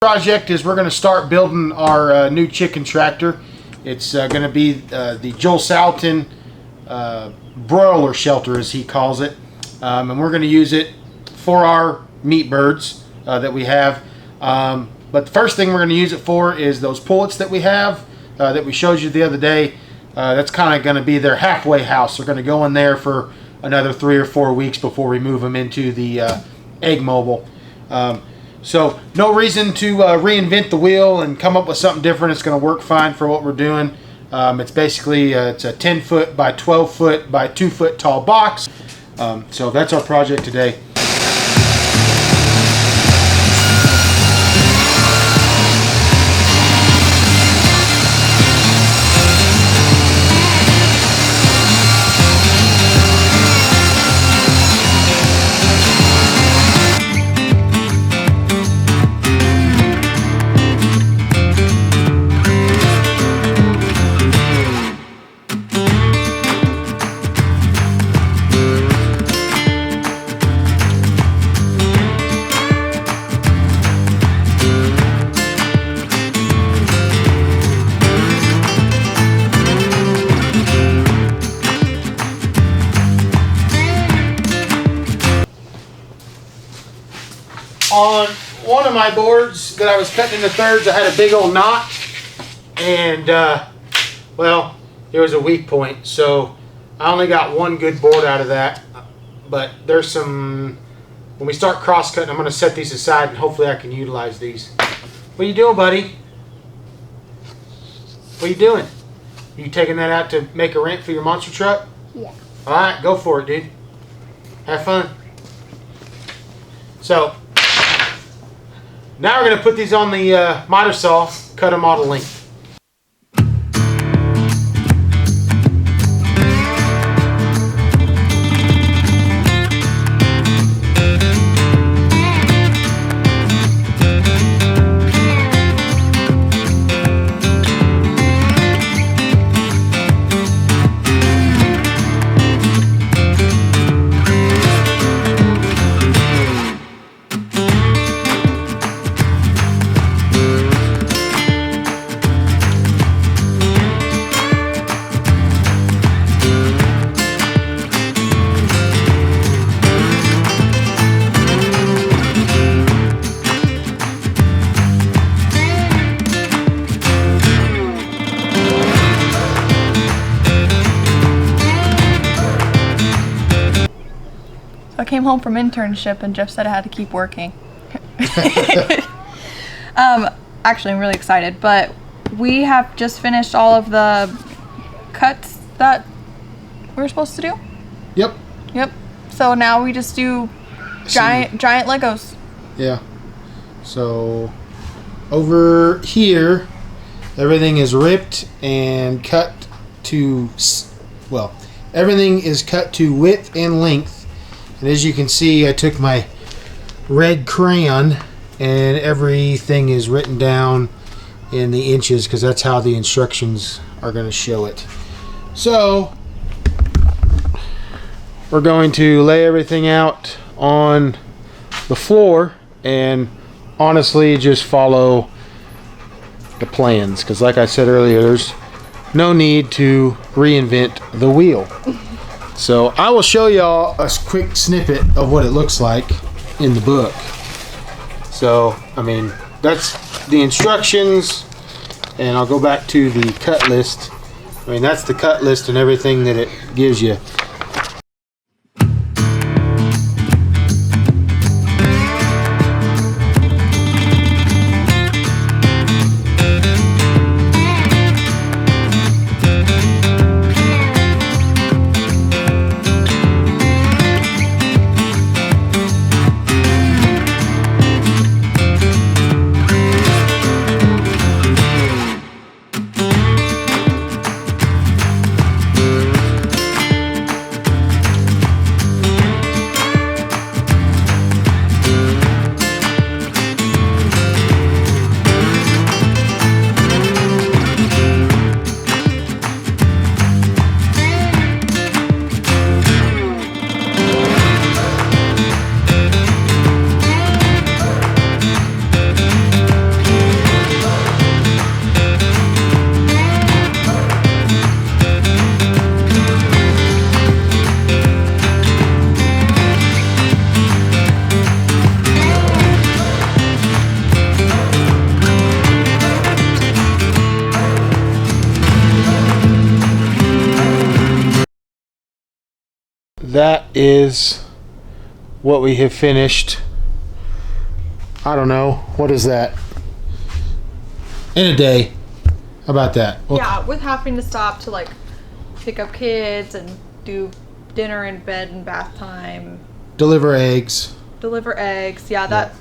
Project is we're going to start building our new chicken tractor. It's going to be the Joel Salatin broiler shelter, as he calls it, and we're going to use it for our meat birds that we have. But the first thing we're going to use it for is those pullets that we have that we showed you the other day. That's kind of going to be their halfway house. They're going to go in there for another 3 or 4 weeks before we move them into the egg mobile. So no reason to reinvent the wheel and come up with something different. It's going to work fine for what we're doing. It's basically it's a 10 foot by 12 foot by 2 foot tall box. So that's our project today. On one of my boards that I was cutting into thirds, I had a big old knot, and well, it was a weak point, so I only got one good board out of that. But there's some, when we start cross cutting, I'm going to set these aside and hopefully I can utilize these. What are you doing, buddy? What are you doing? You taking that out to make a ramp for your monster truck? Yeah. Alright, go for it, dude. Have fun. So now we're going to put these on the miter saw, cut them all to length. I came home from internship and Jeff said I had to keep working. Actually, I'm really excited, but we have just finished all of the cuts that we were supposed to do. Yep. Yep. So now we just do giant Legos. Yeah. So over here, everything is ripped and cut to, well, everything is cut to width and length. And as you can see, I took my red crayon and everything is written down in the inches because that's how the instructions are going to show it. So we're going to lay everything out on the floor and honestly just follow the plans, because like I said earlier, there's no need to reinvent the wheel. So I will show y'all a quick snippet of what it looks like in the book. So, I mean, that's the instructions, and I'll go back to the cut list. I mean, that's the cut list and everything that it gives you. that is what we have finished. I don't know. What is that? In a day. How about that? Well, Yeah, with having to stop to like pick up kids and do dinner and bed and bath time, deliver eggs. deliver eggs. Yeah, that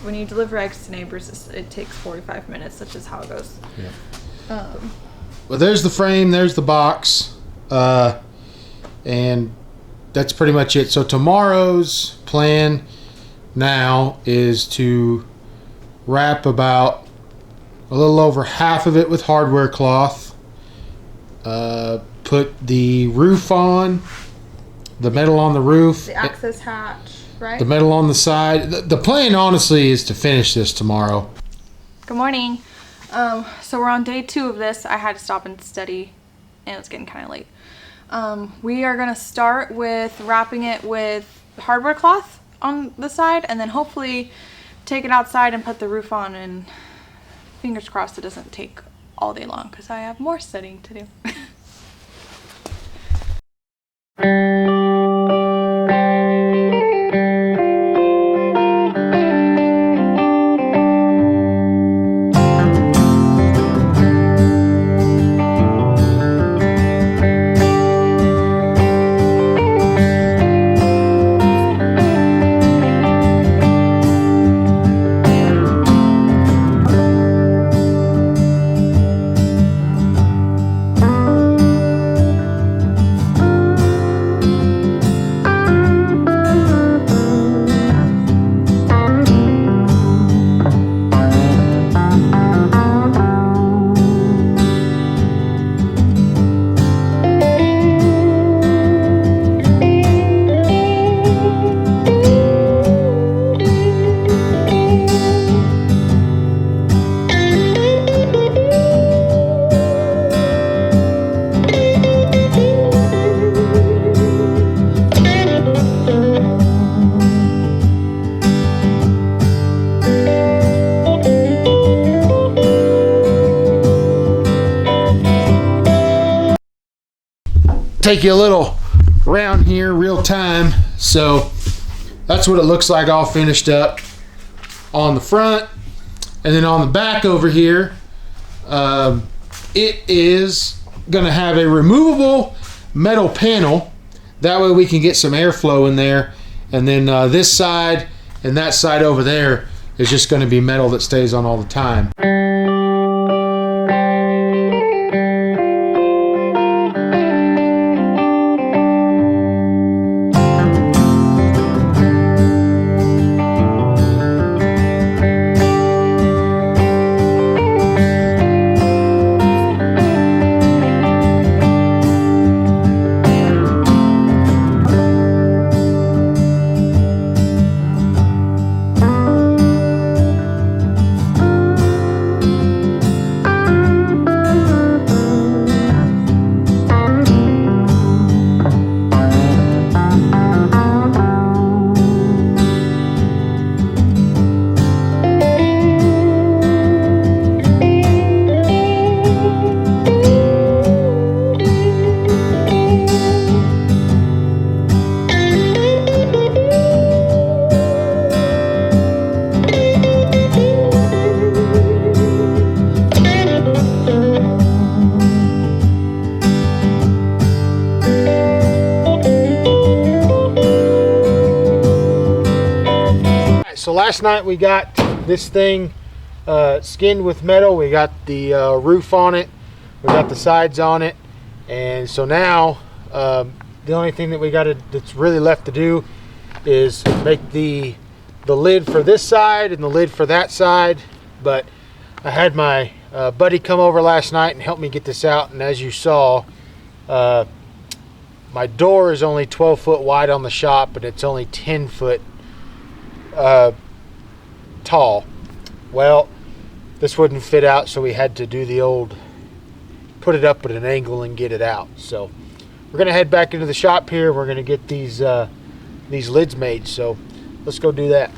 when you deliver eggs to neighbors, it takes 45 minutes. That's just how it goes. Yeah. Well, there's the frame. There's the box. And that's pretty much it. So tomorrow's plan now is to wrap about a little over half of it with hardware cloth. Put the roof on, the metal on the roof, The access hatch, right? the metal on the side. The plan, honestly, is to finish this tomorrow. Good morning. So we're on day 2 of this. I had to stop and study, and it was getting kind of late. We are gonna start with wrapping it with hardware cloth on the side, and then hopefully take it outside and put the roof on, and fingers crossed it doesn't take all day long because I have more studying to do. Take you a little round here real time. So that's what it looks like all finished up on the front, and then on the back over here it is gonna have a removable metal panel, that way we can get some airflow in there, and then this side and that side over there is just going to be metal that stays on all the time. So last night we got this thing skinned with metal. We got the roof on it, we got the sides on it, and so now the only thing that we got that's really left to do is make the lid for this side and the lid for that side. But I had my buddy come over last night and help me get this out, and as you saw, my door is only 12 foot wide on the shop, and it's only 10 foot tall. Well, this wouldn't fit out, so we had to do the old put it up at an angle and get it out. So we're gonna head back into the shop here. We're gonna get these lids made, so let's go do that.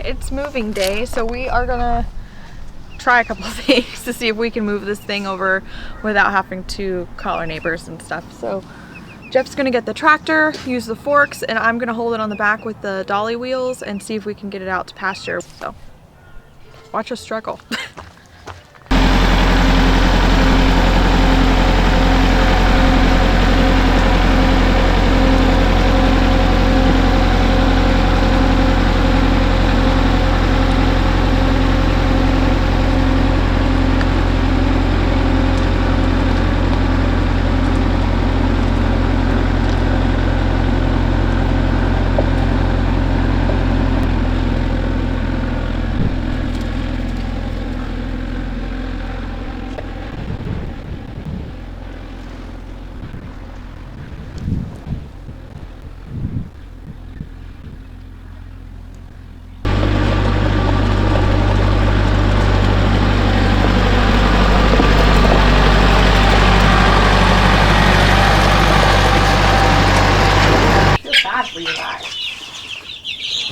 it's moving day, so we are gonna try a couple of things to see if we can move this thing over without having to call our neighbors and stuff. So Jeff's gonna get the tractor, use the forks, and I'm gonna hold it on the back with the dolly wheels and see if we can get it out to pasture. So watch us struggle.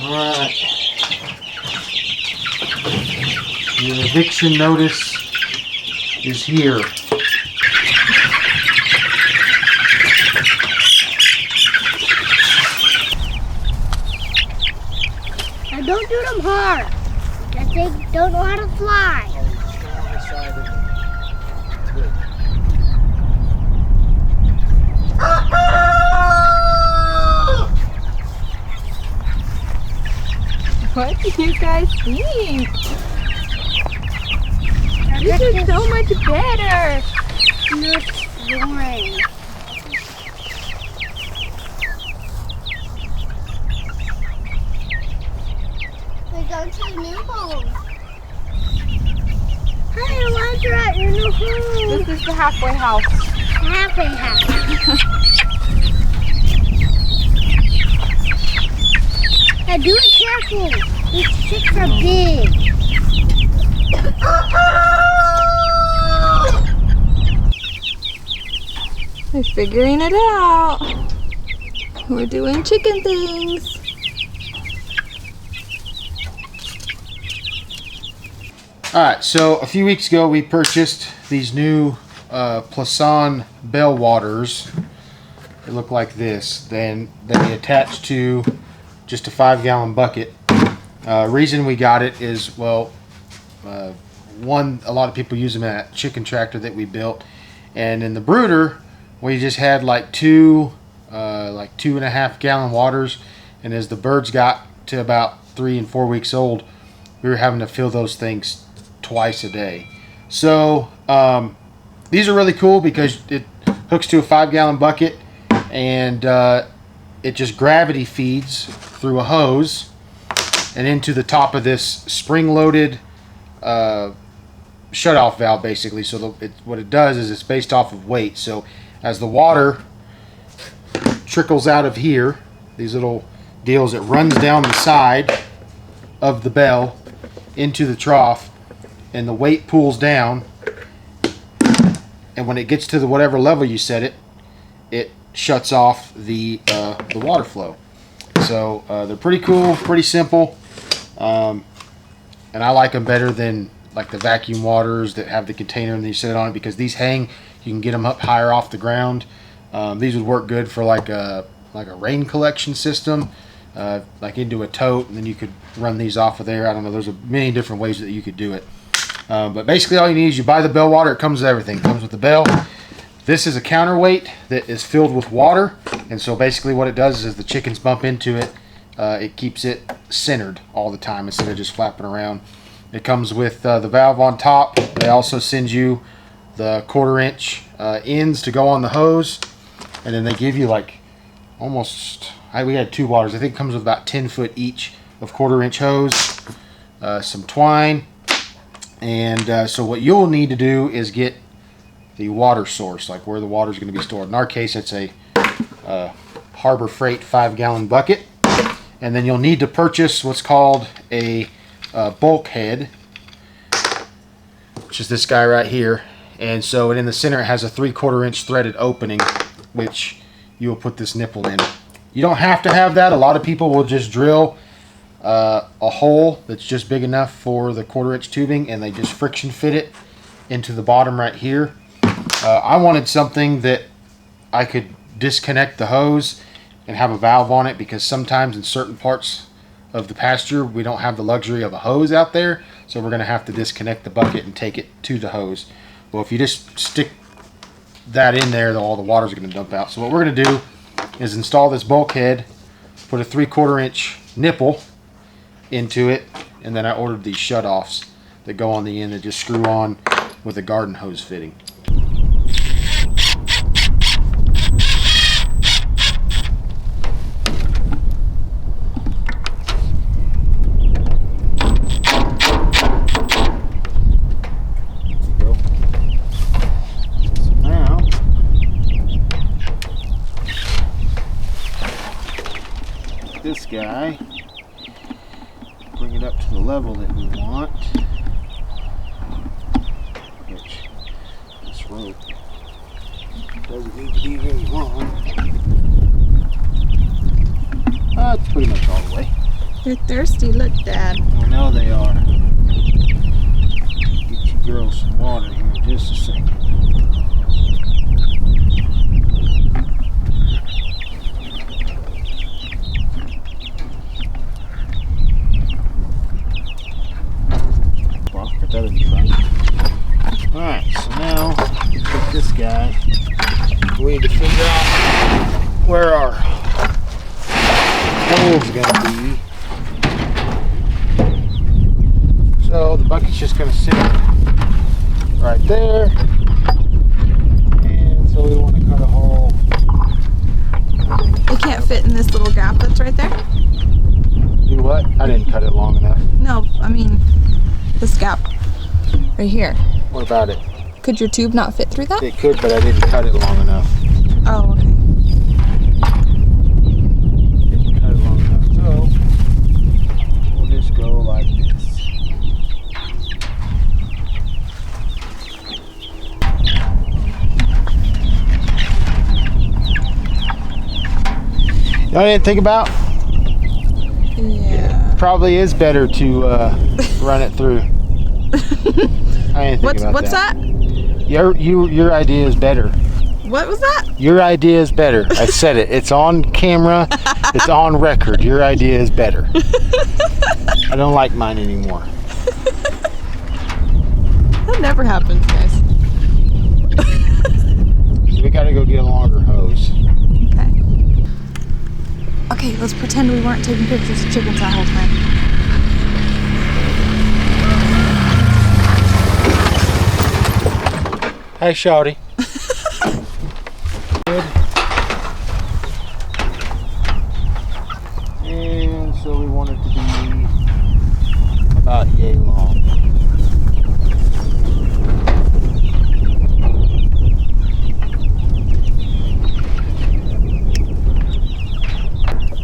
Alright. Your eviction notice is here. Now don't do them hard, because they don't know how to fly. What do you guys think? This is so much better. No exploring. We're going to the new home. Hi, Elijah, at your new home. This is the halfway house. Halfway house. Now do it careful. These chicks are big. We're figuring it out. We're doing chicken things. Alright, so a few weeks ago we purchased these new Plasan bell waters. They look like this. Then they attach to just a 5-gallon bucket. Reason we got it is, well, one, a lot of people use them in that chicken tractor that we built, and in the brooder we just had like 2.5 gallon waters, and as the birds got to about 3 and 4 weeks old, we were having to fill those things twice a day. So these are really cool because it hooks to a 5-gallon bucket, and it just gravity feeds through a hose and into the top of this spring-loaded shut-off valve, basically. So what it does is it's based off of weight. So as the water trickles out of here, these little deals, it runs down the side of the bell into the trough, and the weight pulls down, and when it gets to the whatever level you set it, it shuts off the water flow. So they're pretty cool, pretty simple, and I like them better than like the vacuum waters that have the container and you set it on it, because these hang. You can get them up higher off the ground. These would work good for like a rain collection system, like into a tote, and then you could run these off of there. I don't know. There's many different ways that you could do it. But basically, all you need is you buy the bell water. It comes with everything. It comes with the bell. This is a counterweight that is filled with water, and so basically what it does is the chickens bump into it. It keeps it centered all the time instead of just flapping around. It comes with the valve on top. They also send you the 1/4 inch ends to go on the hose, and then they give you like almost, we had 2 waters. I think it comes with about 10 foot each of 1/4 inch hose, some twine, and so what you'll need to do is get the water source, like where the water is going to be stored. In our case, it's a Harbor Freight 5-gallon bucket, and then you'll need to purchase what's called a bulkhead, which is this guy right here. And so in the center it has a 3/4 inch threaded opening, which you will put this nipple in. You don't have to have that. A lot of people will just drill a hole that's just big enough for the 1/4-inch tubing, and they just friction fit it into the bottom right here. I wanted something that I could disconnect the hose and have a valve on it, because sometimes in certain parts of the pasture we don't have the luxury of a hose out there, so we're going to have to disconnect the bucket and take it to the hose. Well, if you just stick that in there, all the water's going to dump out. So what we're going to do is install this bulkhead, put a 3/4-inch nipple into it, and then I ordered these shutoffs that go on the end that just screw on with a garden hose fitting. This guy, bring it up to the level that we want, which this rope doesn't need to be very long. It's pretty much all the way. You're thirsty, look, Dad. I know they are. Get you girls some water here in just a second. That'll be fun. Alright, so now take this guy. We need to figure out where our hole's gonna be. So the bucket's just gonna sit right there. And so we want to cut a hole. It can't fit in this little gap that's right there? Do what? I didn't cut it long enough. No, I mean this gap right here. What about it? Could your tube not fit through that? It could, but I didn't cut it long enough. Oh, okay. Didn't cut it long enough. So we'll just go like this. You know what I didn't think about? Yeah. Probably is better to run it through. I didn't think about What's that? Your idea is better. What was that? Your idea is better. I said it. It's on camera. It's on record. Your idea is better. I don't like mine anymore. That never happens, guys. So we gotta go get a longer hose. Okay. Okay, let's pretend we weren't taking pictures of chickens that whole time. Hi, Shawty. Good. And so we want it to be about yay long.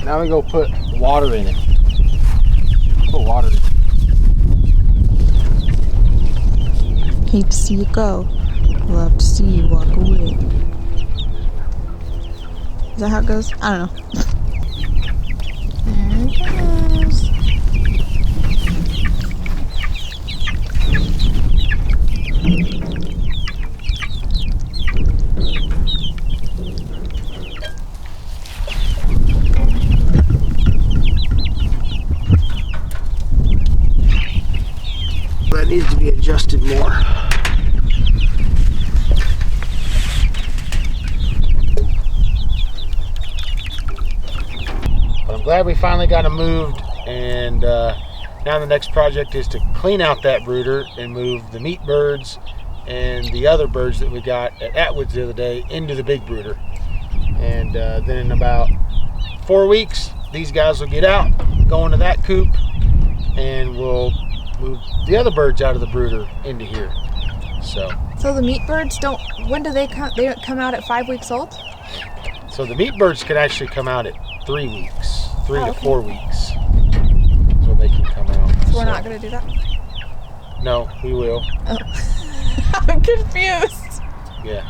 Now we go put water in it. Put water in it. Hate to see you go. Love to see you walk away. Is that how it goes? I don't know. There it goes. That needs to be adjusted more. I'm glad we finally got them moved, and now the next project is to clean out that brooder and move the meat birds and the other birds that we got at Atwood's the other day into the big brooder. And then in about 4 weeks, these guys will get out, go into that coop, and we'll move the other birds out of the brooder into here. So the meat birds don't, when do they come? They don't come out at 5 weeks old? So the meat birds can actually come out at 3 weeks, 3 to 4 weeks. That's when they can come out. So we're not going to do that? No, we will. Oh. I'm confused. Yeah.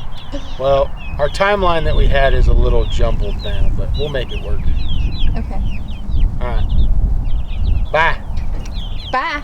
Well, our timeline that we had is a little jumbled now, but we'll make it work. Okay. All right. Bye. Bye.